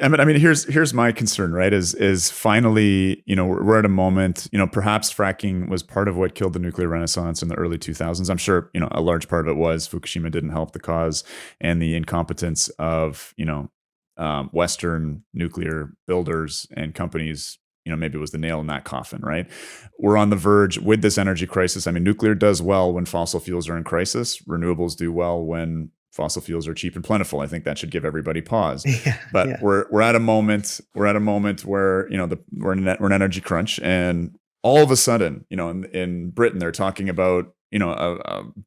I mean, here's my concern, right? Is finally, we're at a moment, perhaps fracking was part of what killed the nuclear renaissance in the early 2000s. I'm sure, a large part of it was Fukushima didn't help the cause, and the incompetence of, Western nuclear builders and companies, maybe was the nail in that coffin, right? We're on the verge with this energy crisis. I mean, nuclear does well when fossil fuels are in crisis. Renewables do well when fossil fuels are cheap and plentiful. I think that should give everybody pause. Yeah, But yeah. we're at a moment where we're in an energy crunch, and all of a sudden, in Britain they're talking about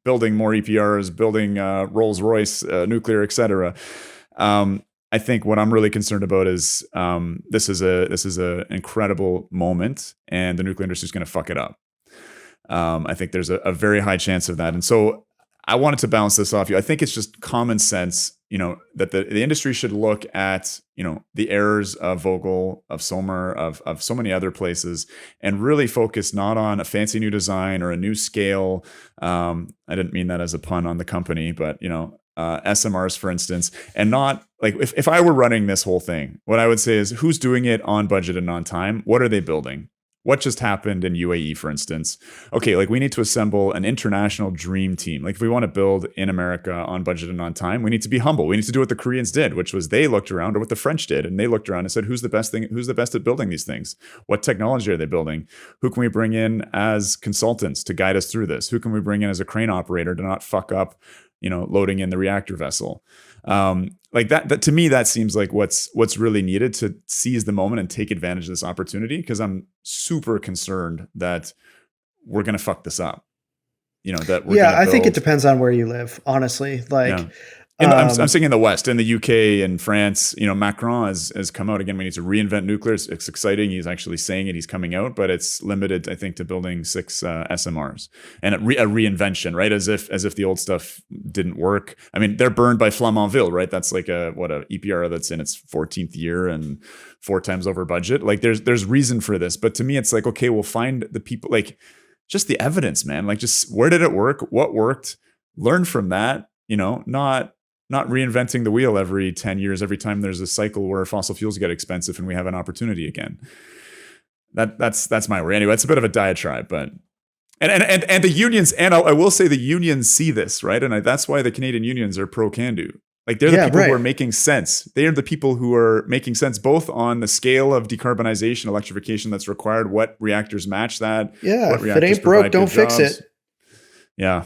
building more EPRs, building Rolls Royce nuclear, etc. I think what I'm really concerned about is this is a incredible moment, and the nuclear industry is going to fuck it up. I think there's a very high chance of that, and so I wanted to bounce this off you. I think it's just common sense, that the industry should look at the errors of Vogel, of Sommer, of so many other places, and really focus not on a fancy new design or a new scale. I didn't mean that as a pun on the company, but SMRs, for instance, and not like if I were running this whole thing, what I would say is who's doing it on budget and on time? What are they building? What just happened in UAE, for instance? Okay, like we need to assemble an international dream team. Like if we want to build in America on budget and on time, we need to be humble. We need to do what the Koreans did, which was they looked around, or what the French did, and they looked around and said, who's the best at building these things? What technology are they building? Who can we bring in as consultants to guide us through this? Who can we bring in as a crane operator to not fuck up, loading in the reactor vessel? Like that to me, that seems like what's really needed to seize the moment and take advantage of this opportunity, because I'm super concerned that we're going to fuck this up. That we're going Yeah, to I think it build. depends on where you live, honestly. Yeah. Like, I'm um, saying in the West, in the UK and France, Macron has come out again. We need to reinvent nuclear. It's exciting. He's actually saying it. He's coming out, but it's limited, I think, to building 6 SMRs and a reinvention, right? As if the old stuff didn't work. I mean, they're burned by Flamanville, right? That's like a EPR that's in its 14th year and 4 times over budget. Like there's reason for this, but to me, it's like, okay, we'll find the people, like just the evidence, man. Like just where did it work? What worked? Learn from that. Not reinventing the wheel every 10 years, every time there's a cycle where fossil fuels get expensive and we have an opportunity again. That's my worry. Anyway, it's a bit of a diatribe, but and the unions, and I will say the unions see this, right? And that's why the Canadian unions are pro CANDU. Like they're the yeah, people who right. are making sense. They are the people who are making sense both on the scale of decarbonization, electrification that's required, what reactors match that, Yeah, what if it reactors ain't broke, provide don't good fix jobs. it. Yeah.